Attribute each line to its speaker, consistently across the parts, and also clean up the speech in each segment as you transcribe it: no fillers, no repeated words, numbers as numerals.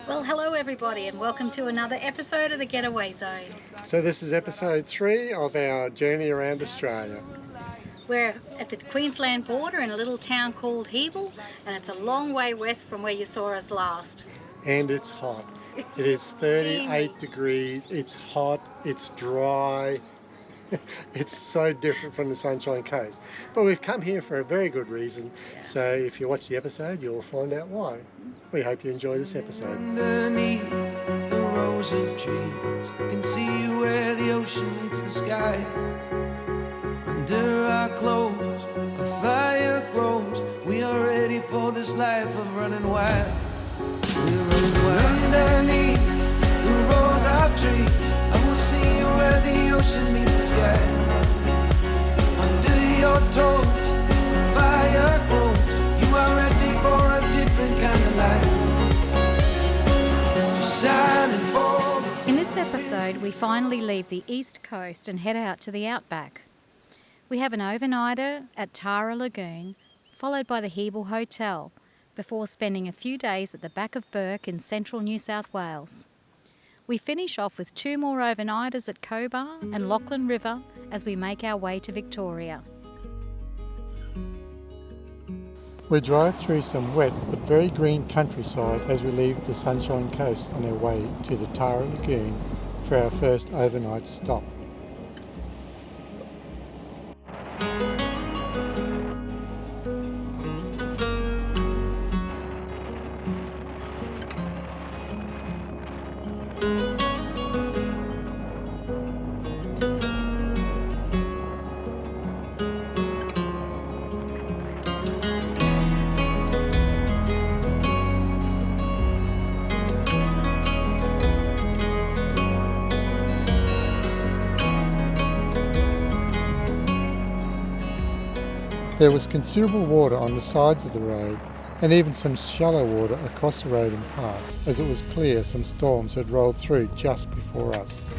Speaker 1: Well, hello everybody and welcome to another episode of the Getaway Zone.
Speaker 2: So this is episode 3 of our journey around Australia.
Speaker 1: We're at the Queensland border in a little town called Hebel, and it's a long way west from where you saw us last.
Speaker 2: And it's hot. It is 38 degrees, it's hot, it's dry. It's so different from the Sunshine Coast. But we've come here for a very good reason. So if you watch the episode, you'll find out why. We hope you enjoy this episode.
Speaker 3: Underneath the rows of trees, I can see where the ocean meets the sky. Under our clothes, a fire grows. We are ready for this life of running wild. We're running wild. Underneath the rows of trees, I will see where the ocean meets the sky. Under your toes, the fire grows. You are ready for a different kind of life. Just shining forward.
Speaker 1: In this episode, we finally leave the east coast and head out to the outback. We have an overnighter at Tara Lagoon, followed by the Hebel Hotel, before spending a few days at the back of Bourke in central New South Wales. We finish off with 2 more overnighters at Cobar and Lachlan River as we make our way to Victoria.
Speaker 2: We drive through some wet but very green countryside as we leave the Sunshine Coast on our way to the Tara Lagoon for our first overnight stop. There was considerable water on the sides of the road and even some shallow water across the road in parts, as it was clear some storms had rolled through just before us.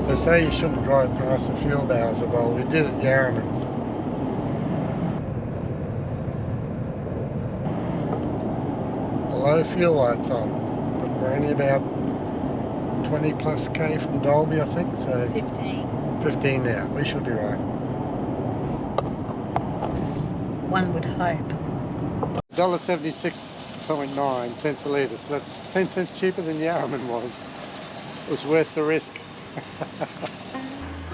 Speaker 2: They say you shouldn't drive past the fuel bowser. Well, we did at Yarraman. Low fuel lights on, but we're only about 20 plus K from Dalby, I think, so 15 now. We should be right.
Speaker 1: One would hope.
Speaker 2: $1.76.9 cents a litre, so that's 10 cents cheaper than Yarraman was. It was worth the risk.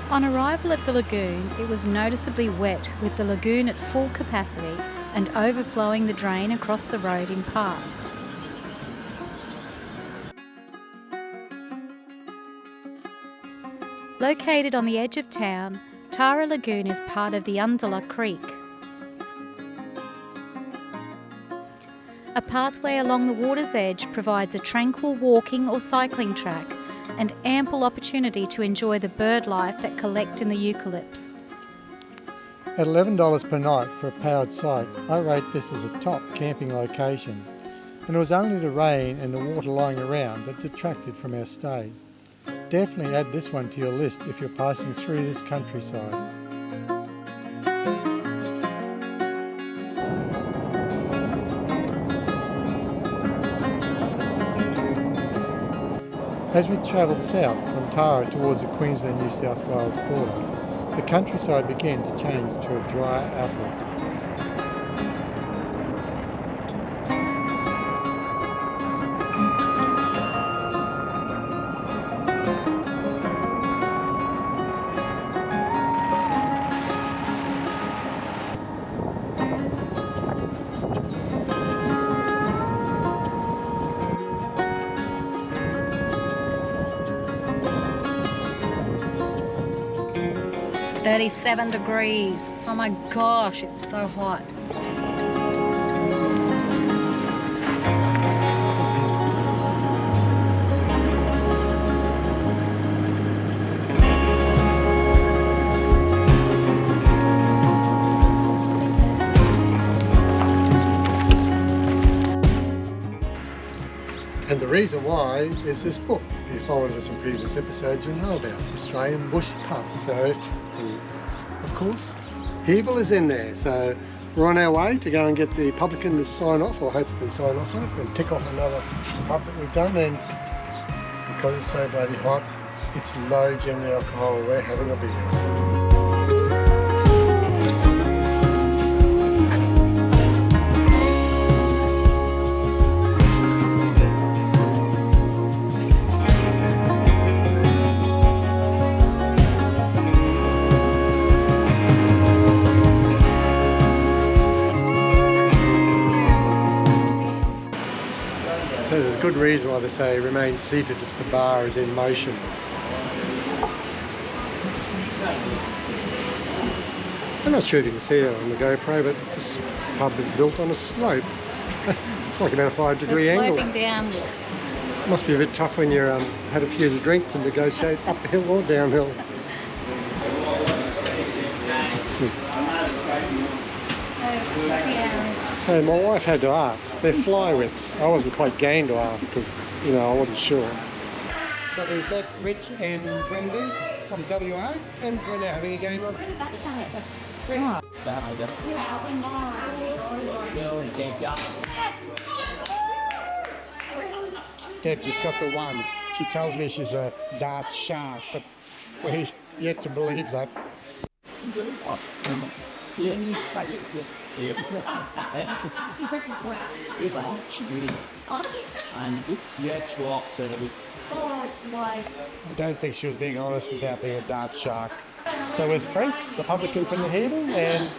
Speaker 1: On arrival at the lagoon, it was noticeably wet, with the lagoon at full capacity and overflowing the drain across the road in parts. Located on the edge of town, Tara Lagoon is part of the Undula Creek. A pathway along the water's edge provides a tranquil walking or cycling track and ample opportunity to enjoy the bird life that collect in the eucalypts.
Speaker 2: At $11 per night for a powered site, I rate this as a top camping location, and it was only the rain and the water lying around that detracted from our stay. Definitely add this one to your list if you're passing through this countryside. As we travelled south from Tara towards the Queensland-New South Wales border, the countryside began to change to a dry outlook.
Speaker 1: $37 degrees. Oh my gosh, it's so hot.
Speaker 2: And the reason why is this book. If you followed us in previous episodes, you'll know about the Australian Bush Pub. So, of course, Hebel is in there. So we're on our way to go and get the publican to sign off, or hopefully sign off on it, and tick off another pub that we've done. And because it's so bloody hot, it's low general alcohol. We're having a beer. So there's a good reason why they say remain seated if the bar is in motion. I'm not sure if you can see it on the GoPro, but this pub is built on a slope. It's like about a 5-degree angle.
Speaker 1: Sloping downwards.
Speaker 2: Must be a bit tough when you've had a few drinks and negotiate uphill or downhill. So my wife had to ask. They're fly whips. I wasn't quite game to ask because, you know, I wasn't sure.
Speaker 4: So is that Rich and Wendy from WA? And we're now having a game of... Deb just got the one. She tells me she's a dart shark, but we're yet to believe that. I don't think she was being honest about being a dart shark. So with Frank, the publican from the Hebel, and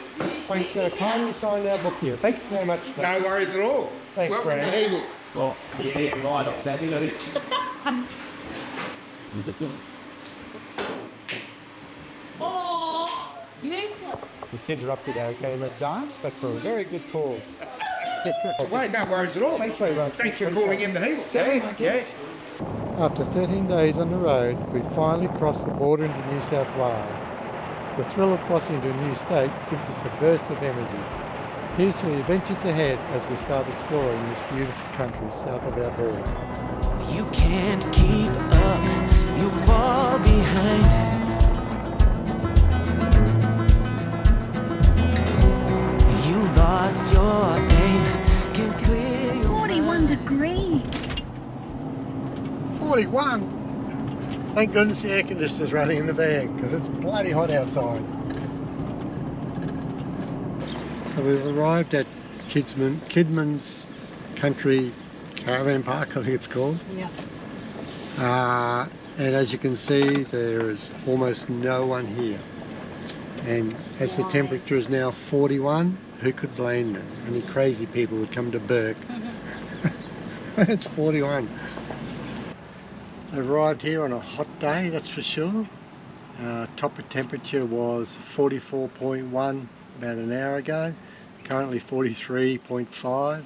Speaker 4: Frank's going to kindly sign our book here. Thank you very much.
Speaker 5: No worries at all.
Speaker 4: Thanks,
Speaker 5: Welcome
Speaker 4: Frank.
Speaker 5: to Hebel.
Speaker 6: Well, yeah, right up that, isn't it?
Speaker 1: Oh, useless.
Speaker 4: It's interrupted our game of darts, but for a very good cause.
Speaker 5: Wait, no worries at all.
Speaker 4: Thanks very much.
Speaker 5: Thanks for calling in to Hebel.
Speaker 4: Yeah.
Speaker 2: After 13 days on the road, we finally crossed the border into New South Wales. The thrill of crossing into a new state gives us a burst of energy. Here's to the adventures ahead as we start exploring this beautiful country south of our border.
Speaker 3: You can't keep up, you fall behind. You lost your aim, can clear your
Speaker 1: 41 degrees.
Speaker 2: 41! Thank goodness the air conditioner's running in the van because it's bloody hot outside. So we've arrived at Kidmans Country Caravan Park, I think it's called.
Speaker 1: Yeah.
Speaker 2: And as you can see, there is almost no one here. And as the temperature is now 41, who could blame them? Only crazy people would come to Bourke. It's 41. I've arrived here on a hot day, that's for sure. Top of temperature was 44.1 about an hour ago. Currently 43.5.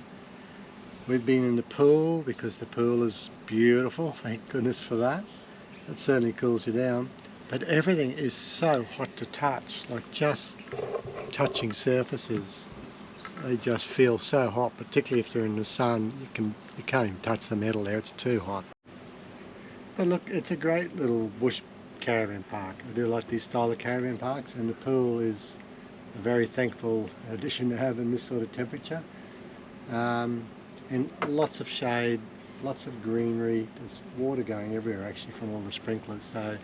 Speaker 2: We've been in the pool because the pool is beautiful, thank goodness for that. It certainly cools you down. But everything is so hot to touch, like just touching surfaces. They just feel so hot, particularly if they're in the sun. You can't even touch the metal there, it's too hot. But look, it's a great little bush caravan park. I do like these style of caravan parks, and the pool is a very thankful addition to have in this sort of temperature. And lots of shade, lots of greenery. There's water going everywhere actually from all the sprinklers, so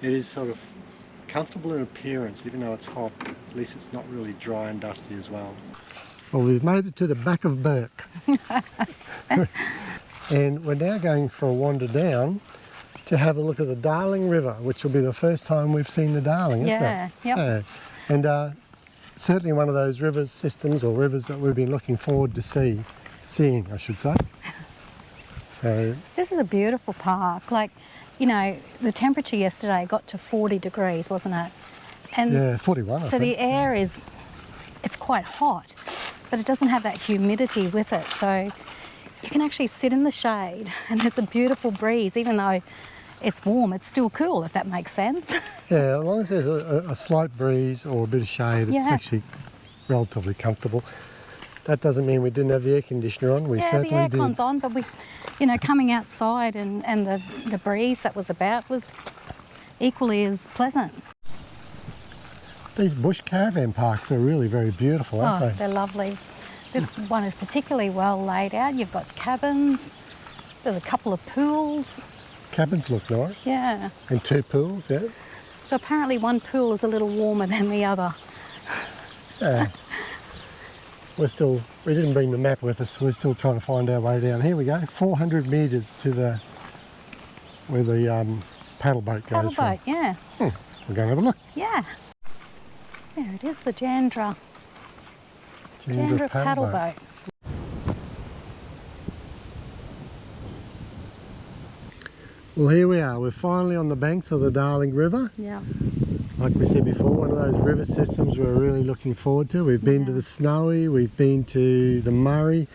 Speaker 2: it is sort of comfortable in appearance, even though it's hot. At least it's not really dry and dusty as well. Well, we've made it to the back of Bourke. And we're now going for a wander down to have a look at the Darling River, which will be the first time we've seen the Darling, isn't it?
Speaker 1: Yep.
Speaker 2: Yeah. And certainly one of those river systems or rivers that we've been looking forward to seeing, I should say. So
Speaker 1: This is a beautiful park. Like, you know, the temperature yesterday got to 40 degrees, wasn't it? And
Speaker 2: yeah, 41.
Speaker 1: so the air it's quite hot, but it doesn't have that humidity with it. So you can actually sit in the shade and there's a beautiful breeze. Even though it's warm, it's still cool, if that makes sense.
Speaker 2: Yeah, as long as there's a slight breeze or a bit of shade,
Speaker 1: Yeah.
Speaker 2: it's actually relatively comfortable. that doesn't mean we didn't have the air conditioner on. We
Speaker 1: Yeah,
Speaker 2: certainly
Speaker 1: the
Speaker 2: did.
Speaker 1: aircon's on, but we, you know, coming outside and the breeze that was about was equally as pleasant.
Speaker 2: These bush caravan parks are really very beautiful, aren't
Speaker 1: Oh,
Speaker 2: they?
Speaker 1: they're lovely. This one is particularly well laid out. You've got cabins. There's a couple of pools.
Speaker 2: Cabins look nice.
Speaker 1: Yeah.
Speaker 2: And 2 pools, yeah.
Speaker 1: So apparently one pool is a little warmer than the other.
Speaker 2: Yeah. We didn't bring the map with us. We're still trying to find our way down. Here we go, 400 metres to where the paddle boat goes
Speaker 1: Paddle
Speaker 2: from.
Speaker 1: boat, yeah.
Speaker 2: We're going to have a look.
Speaker 1: Yeah. There it is, the Jandra
Speaker 2: Jandra
Speaker 1: paddle boat.
Speaker 2: Well, here we are. We're finally on the banks of the Darling River.
Speaker 1: Yeah.
Speaker 2: Like we said before, one of those river systems we're really looking forward to. We've been to the Snowy, we've been to the Murray,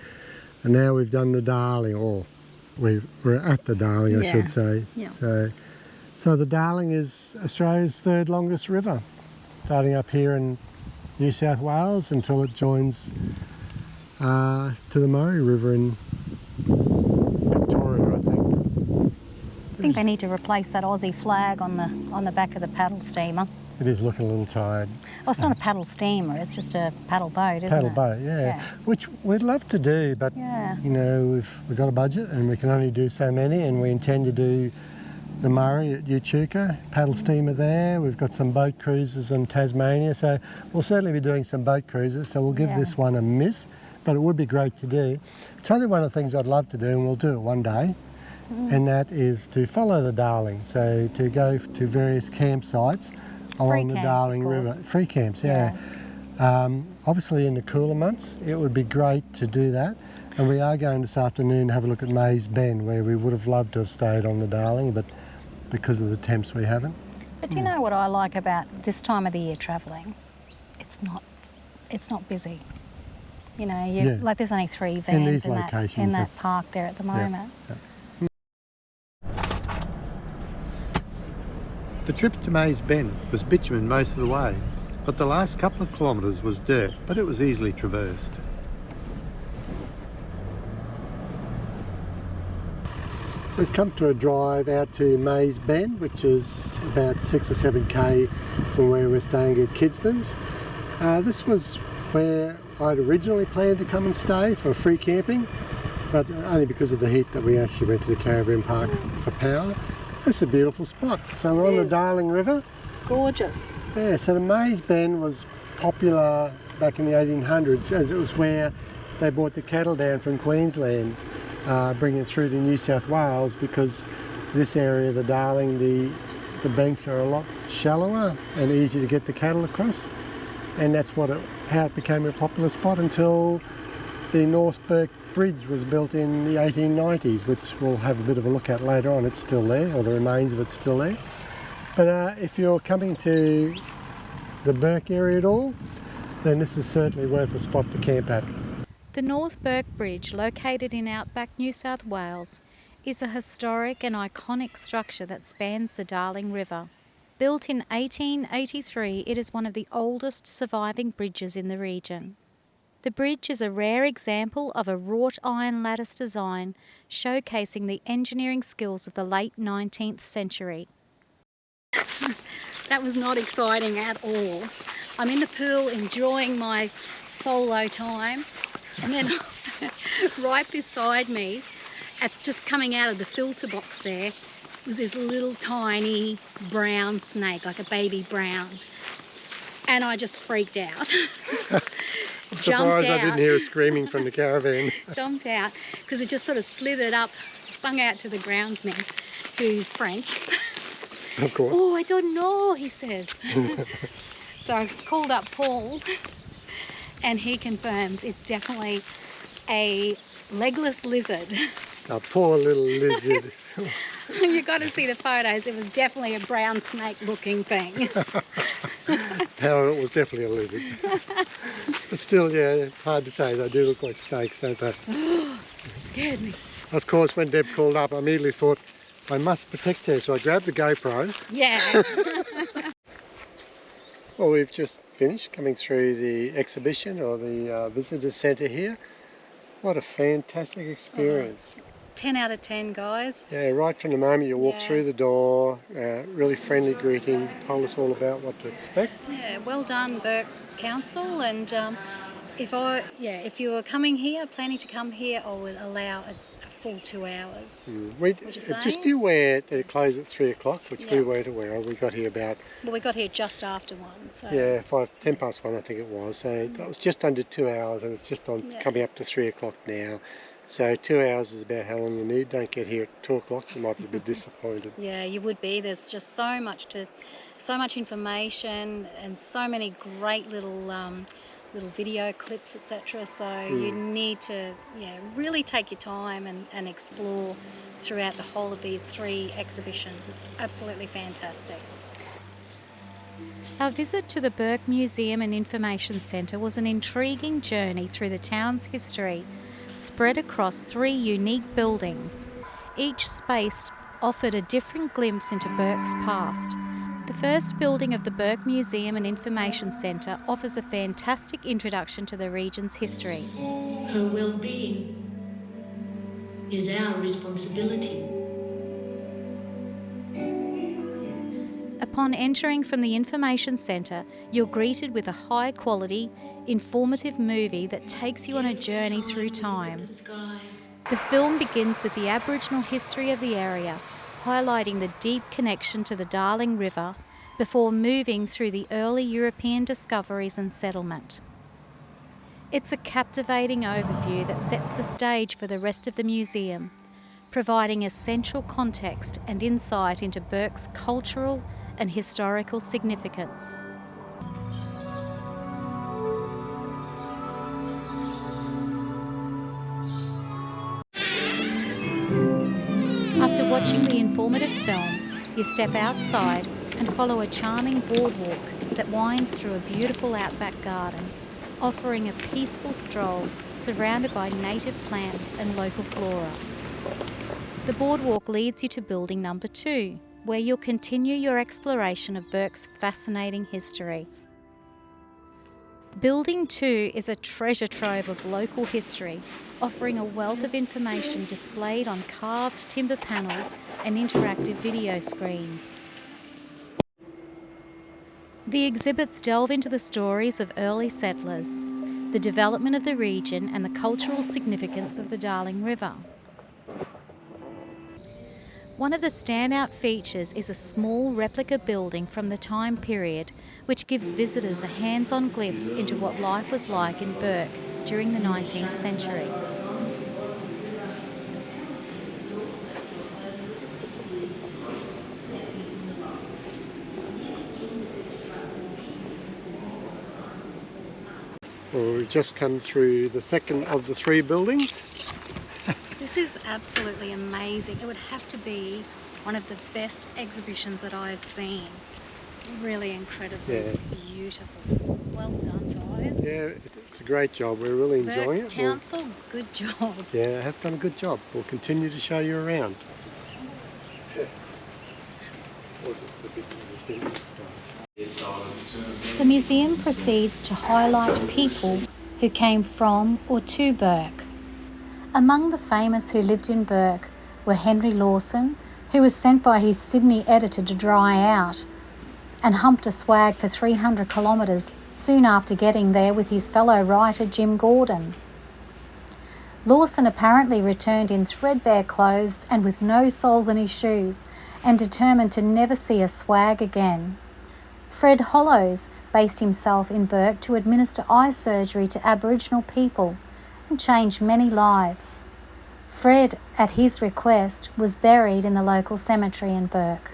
Speaker 2: and now we've done the Darling, or we're at the Darling, I should say.
Speaker 1: Yeah.
Speaker 2: So the Darling is Australia's 3rd longest river, starting up here in New South Wales until it joins to the Murray River in Victoria, I think.
Speaker 1: I think they need to replace that Aussie flag on the back of the paddle steamer.
Speaker 2: It is looking a little tired.
Speaker 1: Oh, it's not a paddle steamer, it's just a paddle boat, isn't
Speaker 2: Paddle
Speaker 1: it?
Speaker 2: boat, yeah. Which we'd love to do, but
Speaker 1: Yeah.
Speaker 2: you know, we've got a budget and we can only do so many, and we intend to do the Murray at Echuca, paddle steamer there. We've got some boat cruises in Tasmania, so we'll certainly be doing some boat cruises, so we'll give
Speaker 1: Yeah.
Speaker 2: this one a miss, but it would be great to do. It's only one of the things I'd love to do, and we'll do it one day, and that is to follow the Darling, so to go to various campsites along the
Speaker 1: camps,
Speaker 2: Darling
Speaker 1: of
Speaker 2: River.
Speaker 1: course.
Speaker 2: Free camps, yeah. Obviously in the cooler months it would be great to do that, and we are going this afternoon to have a look at Mays Bend, where we would have loved to have stayed on the Darling, but because of the temps we haven't.
Speaker 1: But do you know what I like about this time of the year travelling? It's not busy. You know,
Speaker 2: Yeah.
Speaker 1: like there's only 3
Speaker 2: In
Speaker 1: vans
Speaker 2: these
Speaker 1: in
Speaker 2: locations,
Speaker 1: that
Speaker 2: it's-
Speaker 1: park there at the moment.
Speaker 2: The trip to Mays Bend was bitumen most of the way, but the last couple of kilometres was dirt, but it was easily traversed. We've come to a drive out to Mays Bend, which is about 6 or 7k from where we're staying at Kidmans. This was where I'd originally planned to come and stay for free camping, but only because of the heat that we actually went to the caravan park for power. It's a beautiful spot. So we're on the Darling River.
Speaker 1: It's gorgeous.
Speaker 2: Yeah, so the Mays Bend was popular back in the 1800s, as it was where they brought the cattle down from Queensland, bringing it through to New South Wales, because this area, the Darling, the banks are a lot shallower and easy to get the cattle across, and that's how it became a popular spot until the North Bourke Bridge was built in the 1890s, which we'll have a bit of a look at later on. It's still there, or the remains of it's still there. But if you're coming to the Bourke area at all, then this is certainly worth a spot to camp at.
Speaker 1: The North Bourke Bridge, located in outback New South Wales, is a historic and iconic structure that spans the Darling River. Built in 1883, it is one of the oldest surviving bridges in the region. The bridge is a rare example of a wrought iron lattice design, showcasing the engineering skills of the late 19th century. That was not exciting at all. I'm in the pool enjoying my solo time, and then right beside me, just coming out of the filter box there, was this little tiny brown snake, like a baby brown. And I just freaked out.
Speaker 2: I'm surprised I didn't hear a screaming from the caravan.
Speaker 1: Jumped out, because it just sort of slithered up, sung out to the groundsman, who's French.
Speaker 2: Of course.
Speaker 1: Oh, I don't know, he says. So I called up Paul, and he confirms it's definitely a legless lizard.
Speaker 2: A poor little lizard.
Speaker 1: You've got to see the photos. It was definitely a brown snake looking thing.
Speaker 2: However, it was definitely a lizard. But still, yeah, it's hard to say. They do look like snakes, don't they?
Speaker 1: Scared me.
Speaker 2: Of course, when Deb called up, I immediately thought, I must protect her, so I grabbed the GoPro.
Speaker 1: Yeah.
Speaker 2: Well, we've just finished coming through the exhibition or the visitor centre here. What a fantastic experience.
Speaker 1: 10 out of 10, guys.
Speaker 2: Yeah, right from the moment you walk through the door, really friendly greeting, told us all about what to expect.
Speaker 1: Yeah, well done, Bourke Council. And if you were coming here, planning to come here, I would allow a full 2 hours.
Speaker 2: Just be aware that it closed at 3 o'clock, which we weren't aware of. We got here about...
Speaker 1: Well, we got here just after 1. So.
Speaker 2: Yeah, 10 past 1 I think it was. So that was just under 2 hours, and it's just coming up to 3 o'clock now. So 2 hours is about how long you need. Don't get here at 2 o'clock, you might be a bit disappointed.
Speaker 1: Yeah, you would be. There's just so much information and so many great little video clips, etc. So you need to really take your time and explore throughout the whole of these 3 exhibitions. It's absolutely fantastic. Our visit to the Bourke Museum and Information Centre was an intriguing journey through the town's history, spread across 3 unique buildings. Each space offered a different glimpse into Bourke's past. The first building of the Bourke Museum and Information Centre offers a fantastic introduction to the region's history.
Speaker 7: Her well-being is our responsibility.
Speaker 1: Upon entering from the Information Centre, you're greeted with a high-quality, informative movie that takes you on a journey through time. The film begins with the Aboriginal history of the area, highlighting the deep connection to the Darling River before moving through the early European discoveries and settlement. It's a captivating overview that sets the stage for the rest of the museum, providing essential context and insight into Bourke's cultural and historical significance. After watching the informative film, you step outside and follow a charming boardwalk that winds through a beautiful outback garden, offering a peaceful stroll surrounded by native plants and local flora. The boardwalk leads you to building number 2, where you'll continue your exploration of Bourke's fascinating history. Building 2 is a treasure trove of local history, offering a wealth of information displayed on carved timber panels and interactive video screens. The exhibits delve into the stories of early settlers, the development of the region and the cultural significance of the Darling River. One of the standout features is a small replica building from the time period, which gives visitors a hands-on glimpse into what life was like in Bourke during the 19th century.
Speaker 2: Well, we've just come through the second of the 3 buildings.
Speaker 1: This is absolutely amazing. It would have to be one of the best exhibitions that I've seen. Really incredibly beautiful. Well done, guys.
Speaker 2: Yeah, it's a great job. We're really enjoying it.
Speaker 1: Bourke Council, good job.
Speaker 2: Yeah, have done a good job. We'll continue to show you around.
Speaker 1: The museum proceeds to highlight people who came from or to Bourke. Among the famous who lived in Bourke were Henry Lawson, who was sent by his Sydney editor to dry out and humped a swag for 300 kilometres soon after getting there with his fellow writer Jim Gordon. Lawson apparently returned in threadbare clothes and with no soles in his shoes and determined to never see a swag again. Fred Hollows based himself in Bourke to administer eye surgery to Aboriginal people and changed many lives. Fred, at his request, was buried in the local cemetery in Bourke.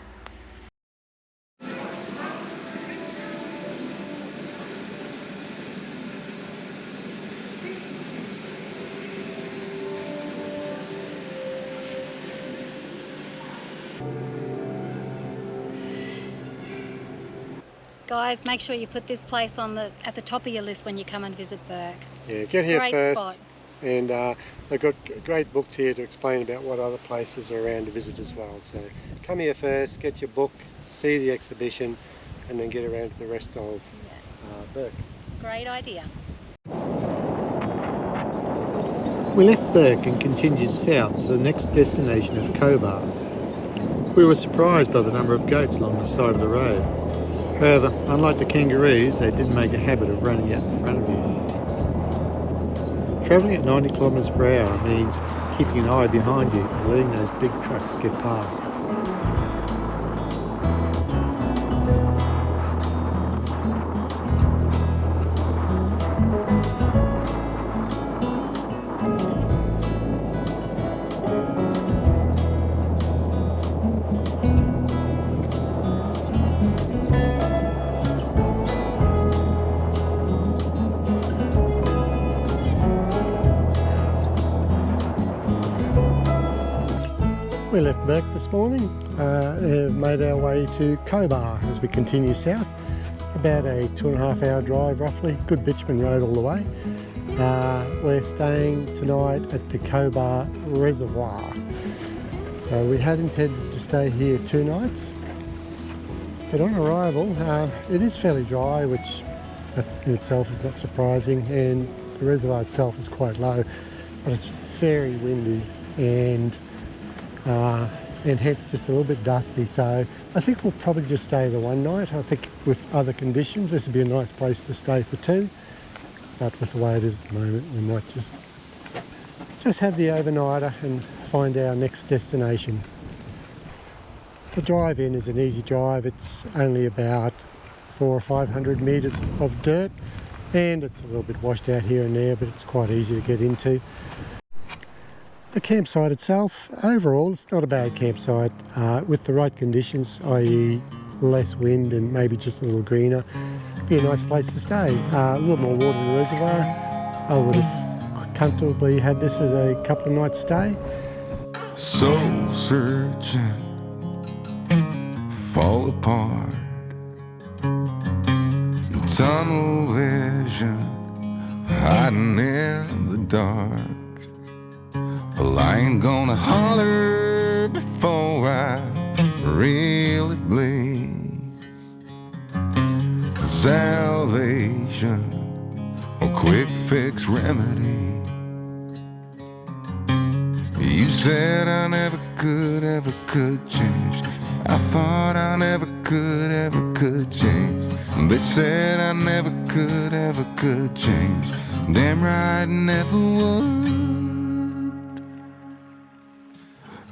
Speaker 1: Guys, make sure you put this place at the top of your list when you come and visit Bourke.
Speaker 2: Yeah, get here
Speaker 1: Great
Speaker 2: first.
Speaker 1: Spot.
Speaker 2: And they've got great books here to explain about what other places are around to visit as well. So come here first, get your book, see the exhibition, and then get around to the rest of Bourke.
Speaker 1: Great idea.
Speaker 8: We left Bourke and continued south to the next destination of Cobar. We were surprised by the number of goats along the side of the road. However, unlike the kangaroos, they didn't make a habit of running out in front of you. Travelling at 90 kilometres per hour means keeping an eye behind you and letting those big trucks get past.
Speaker 2: We left Bourke this morning and have made our way to Cobar as we continue south. About a 2.5 hour drive roughly, good bitumen road all the way. We're staying tonight at the Cobar Reservoir. So we had intended to stay here 2 nights, but on arrival it is fairly dry, which in itself is not surprising, and the reservoir itself is quite low, but it's very windy and hence just a little bit dusty. So I think we'll probably just stay the 1 night. I think with other conditions this would be a nice place to stay for 2, but with the way it is at the moment we might just have the overnighter and find our next destination. The drive in is an easy drive. It's only about 400 or 500 metres of dirt, and it's a little bit washed out here and there, but it's quite easy to get into. The campsite itself, overall, it's not a bad campsite. With the right conditions, i.e. less wind and maybe just a little greener, be a nice place to stay. A little more water in the reservoir. I would have comfortably had this as a couple of nights stay.
Speaker 3: Soul searching, fall apart, tunnel vision, hiding in the dark. Well, I ain't gonna holler before I really bleed. Salvation or quick fix remedy. You said I never could change. I thought I never could change. They said I never could change. Damn right, never would.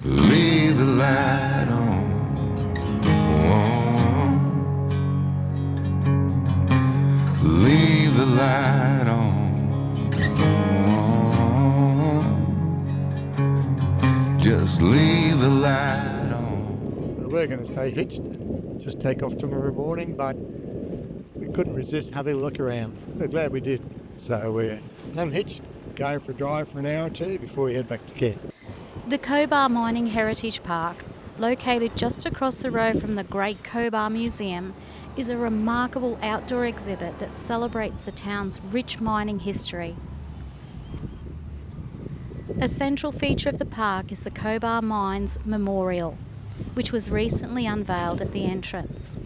Speaker 3: Leave the light on. Leave the light on. Just leave the light on.
Speaker 8: We're going to stay hitched, just take off tomorrow morning, but we couldn't resist having a look around. We're glad we did. So we're unhitched, go for a drive for an hour or 2 before we head back to camp.
Speaker 1: The Cobar Mining Heritage Park, located just across the road from the Great Cobar Museum, is a remarkable outdoor exhibit that celebrates the town's rich mining history. A central feature of the park is the Cobar Mines Memorial, which was recently unveiled at the entrance.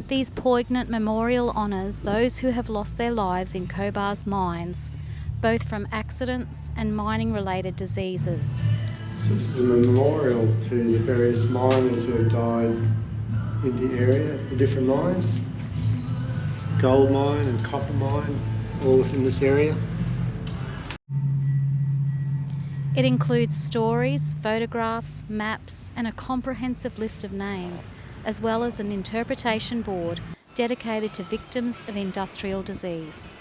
Speaker 1: These poignant memorial honours those who have lost their lives in Cobar's mines, both from accidents and mining-related diseases.
Speaker 2: So this is a memorial to the various miners who have died in the area, the different mines. Gold mine and copper mine, all within this area.
Speaker 1: It includes stories, photographs, maps, and a comprehensive list of names, as well as an interpretation board dedicated to victims of industrial disease.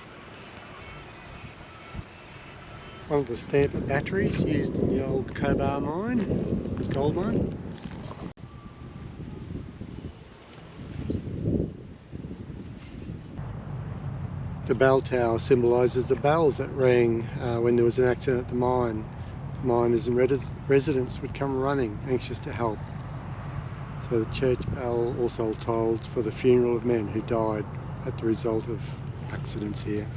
Speaker 2: One of the Stanford batteries used in the old Cobar mine, gold mine. The bell tower symbolises the bells that rang when there was an accident at the mine. Miners and residents would come running, anxious to help. So the church bell also tolled for the funeral of men who died at the result of accidents here.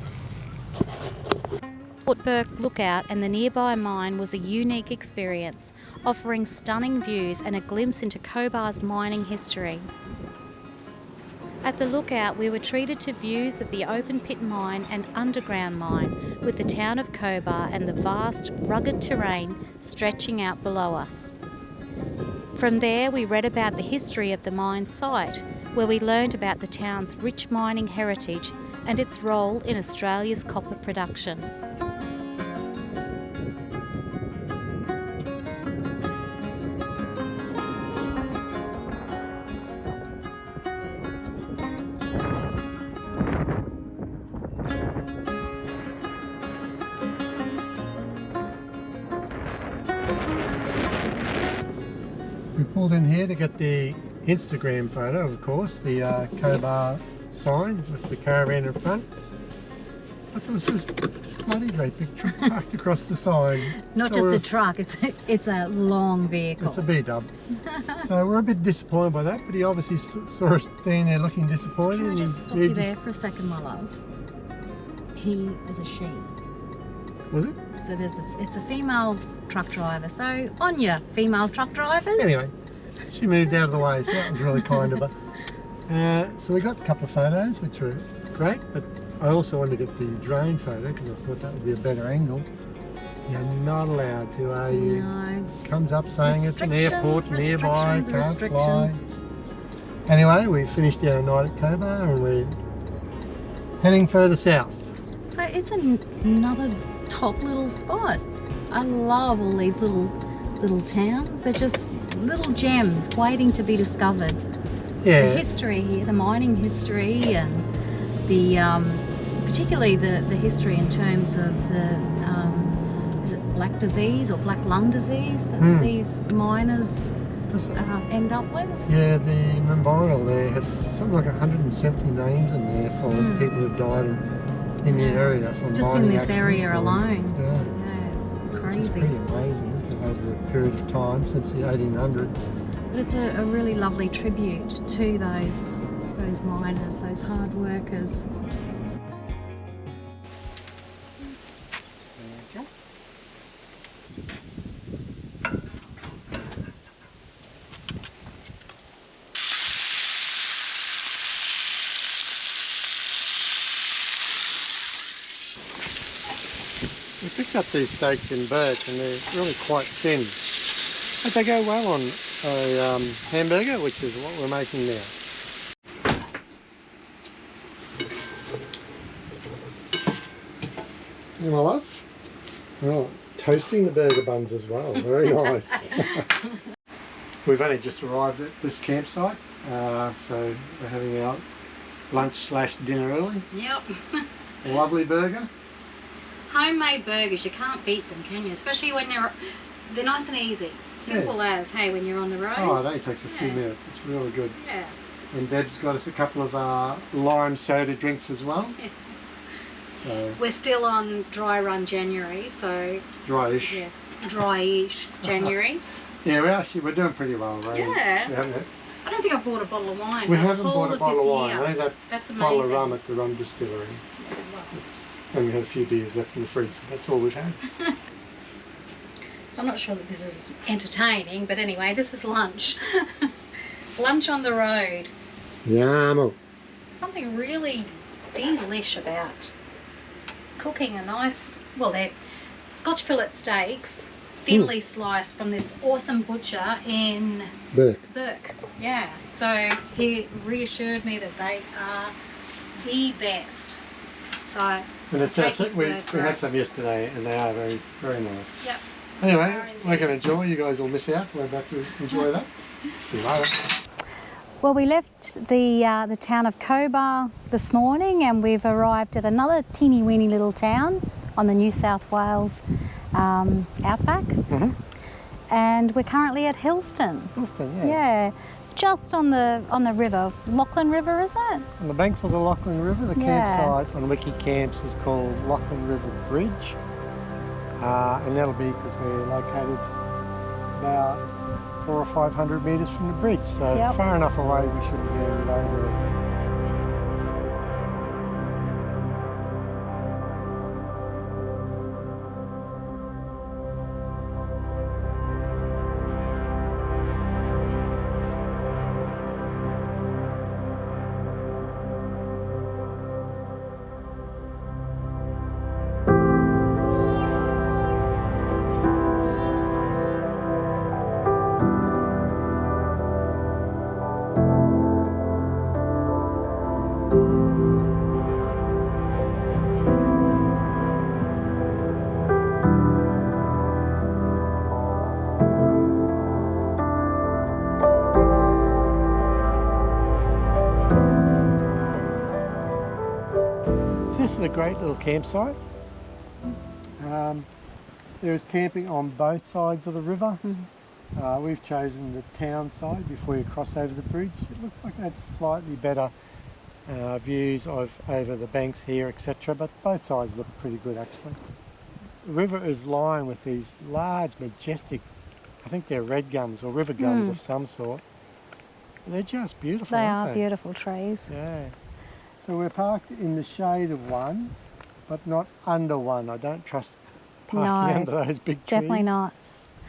Speaker 1: Fort Bourke Lookout and the nearby mine was a unique experience, offering stunning views and a glimpse into Cobar's mining history. At the lookout, we were treated to views of the open pit mine and underground mine, with the town of Cobar and the vast, rugged terrain stretching out below us. From there, we read about the history of the mine site, where we learned about the town's rich mining heritage and its role in Australia's copper production.
Speaker 2: We pulled in here to get the Instagram photo, of course, the Cobar sign with the caravan in front. But there was this bloody great big truck parked across the side.
Speaker 1: Not
Speaker 2: So
Speaker 1: just a truck, it's a long vehicle.
Speaker 2: It's a B-dub. So we're a bit disappointed by that, but he obviously saw us standing there looking disappointed.
Speaker 1: Can I
Speaker 2: and
Speaker 1: just stop
Speaker 2: he
Speaker 1: you there for a second, my love? He is a she.
Speaker 2: Was it?
Speaker 1: So it's a female truck driver. So on your female truck drivers.
Speaker 2: Anyway, she moved out of the way, so that was really kind of her. So we got a couple of photos, which were great, but I also wanted to get the drone photo because I thought that would be a better angle. You're not allowed to, are you?
Speaker 1: No.
Speaker 2: Comes up saying it's an airport nearby, can't fly.
Speaker 1: Restrictions.
Speaker 2: Anyway, we finished our night at Cobar and we're heading further south.
Speaker 1: So it's another top little spot. I love all these little towns. They're just little gems waiting to be discovered.
Speaker 2: Yeah.
Speaker 1: The history here, the mining history, and the particularly the history in terms of the is it black disease or black lung disease that these miners end up with?
Speaker 2: Yeah, the memorial there has something like 170 names in there for people who've died in the area from
Speaker 1: just in
Speaker 2: mining
Speaker 1: this area
Speaker 2: accidents
Speaker 1: alone.
Speaker 2: Yeah.
Speaker 1: It's
Speaker 2: It's
Speaker 1: crazy.
Speaker 2: pretty amazing, isn't it, over a period of time since the 1800s.
Speaker 1: But it's a really lovely tribute to those miners, those hard workers.
Speaker 2: We picked up these steaks in Bourke and they're really quite thin. But they go well on a hamburger, which is what we're making now. You my love? Oh, toasting the burger buns as well. Very nice. We've only just arrived at this campsite, so we're having our lunch/dinner early.
Speaker 1: Yep.
Speaker 2: A lovely burger.
Speaker 1: Homemade burgers, you can't beat them, can you? Especially when they're nice and easy. Simple as, hey, when you're on the road.
Speaker 2: Oh, it only takes a few minutes. It's really good.
Speaker 1: Yeah.
Speaker 2: And Deb's got us a couple of lime soda drinks as well.
Speaker 1: Yeah.
Speaker 2: So
Speaker 1: We're still on dry run January, so
Speaker 2: dryish.
Speaker 1: yeah, dry-ish January.
Speaker 2: Yeah, we're doing pretty well, right?
Speaker 1: Yeah.
Speaker 2: We haven't,
Speaker 1: I don't think I've bought a bottle of wine.
Speaker 2: we
Speaker 1: for the
Speaker 2: haven't
Speaker 1: whole
Speaker 2: bought a
Speaker 1: of
Speaker 2: bottle
Speaker 1: this
Speaker 2: of wine.
Speaker 1: year.
Speaker 2: Only that
Speaker 1: That's
Speaker 2: bottle of
Speaker 1: amazing.
Speaker 2: rum at the rum distillery.
Speaker 1: Yeah, well,
Speaker 2: And we had a few beers left in the fridge. That's all we've had.
Speaker 1: so I'm not sure that this is entertaining, but anyway, this is lunch. Lunch on the road.
Speaker 2: Yum.
Speaker 1: Something really delish about cooking a nice, well, they're Scotch fillet steaks, thinly sliced from this awesome butcher in
Speaker 2: Bourke.
Speaker 1: Yeah, so he reassured me that they are the best. So
Speaker 2: And it's
Speaker 1: take his
Speaker 2: we
Speaker 1: word for
Speaker 2: had
Speaker 1: it.
Speaker 2: some yesterday and they are very, very nice.
Speaker 1: Yep.
Speaker 2: Anyway,
Speaker 1: They are
Speaker 2: we're
Speaker 1: indeed.
Speaker 2: going to enjoy. You guys will miss out. We're about to enjoy that. See you later.
Speaker 1: Well, we left the town of Cobar this morning and we've arrived at another teeny weeny little town on the New South Wales outback. And we're currently at Hillston.
Speaker 2: Hillston, yeah.
Speaker 1: Yeah, just on the river, Lachlan River, is it?
Speaker 2: On the banks of the Lachlan River, the
Speaker 1: Yeah.
Speaker 2: campsite on Wiki Camps is called Lachlan River Bridge. And that'll be because we're located about 400 or 500 metres from the bridge. So
Speaker 1: Yep.
Speaker 2: far enough away we shouldn't be able to over it. So this is a great little campsite. There is camping on both sides of the river. We've chosen the town side before you cross over the bridge. It looks like it had slightly better views over the banks here, etc. But both sides look pretty good actually. The river is lined with these large, majestic, I think they're red gums or river gums of some sort. They're just beautiful,
Speaker 1: They
Speaker 2: aren't
Speaker 1: are
Speaker 2: they?
Speaker 1: beautiful trees.
Speaker 2: Yeah. So we're parked in the shade of one, but not under one. I don't trust parking under those big trees.
Speaker 1: Definitely not.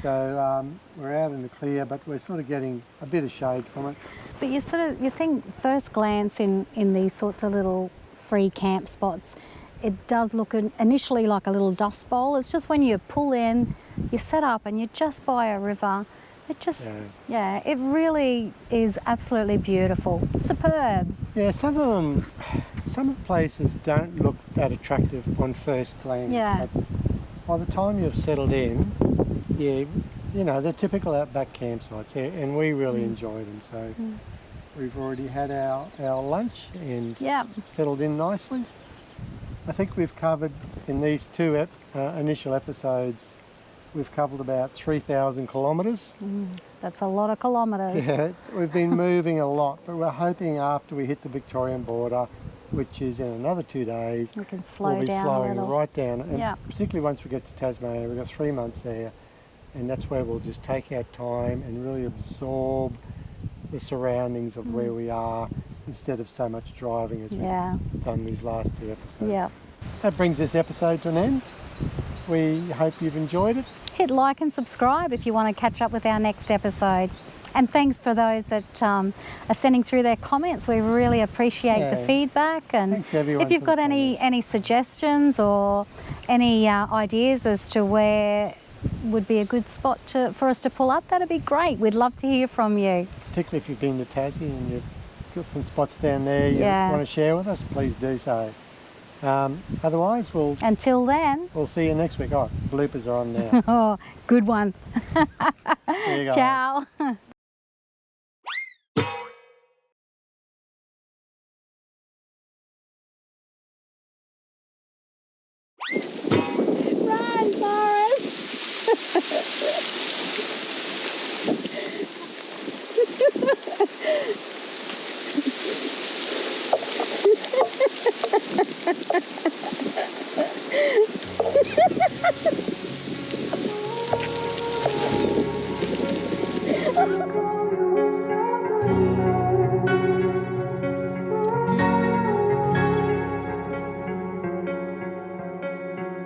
Speaker 2: So we're out in the clear, but we're sort of getting a bit of shade from it.
Speaker 1: But you think first glance in these sorts of little free camp spots, it does look initially like a little dust bowl. It's just when you pull in, you set up and you're just by a river. It just, yeah, it really is absolutely beautiful. Superb.
Speaker 2: Yeah, some of the places don't look that attractive on first glance.
Speaker 1: Yeah.
Speaker 2: But by the time you've settled in, yeah, you know, they're typical outback campsites, and we really enjoy them. So we've already had our lunch and settled in nicely. I think we've covered in these two initial episodes, we've covered about 3,000 kilometres.
Speaker 1: That's a lot of kilometres.
Speaker 2: Yeah, we've been moving a lot, but we're hoping after we hit the Victorian border, which is in another 2 days,
Speaker 1: We can slow
Speaker 2: we'll be
Speaker 1: down
Speaker 2: slowing
Speaker 1: a little.
Speaker 2: right down. And particularly once we get to Tasmania, we've got 3 months there, and that's where we'll just take our time and really absorb the surroundings of where we are instead of so much driving as we've done these last 2 episodes.
Speaker 1: Yeah.
Speaker 2: That brings this episode to an end. We hope you've enjoyed it.
Speaker 1: Hit like and subscribe if you want to catch up with our next episode. And thanks for those that are sending through their comments. We really appreciate the feedback. And
Speaker 2: Thanks everyone
Speaker 1: if you've
Speaker 2: for
Speaker 1: got
Speaker 2: the
Speaker 1: any suggestions or any ideas as to where would be a good spot for us to pull up, that'd be great. We'd love to hear from you.
Speaker 2: Particularly if you've been to Tassie and you've got some spots down there you want to share with us, please do so. Otherwise,
Speaker 1: until then,
Speaker 2: we'll see you next week. Oh, bloopers are on now.
Speaker 1: Oh, good one.
Speaker 2: See you guys.
Speaker 1: Ciao. Run,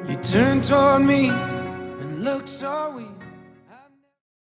Speaker 3: You turned toward me and looked so weak.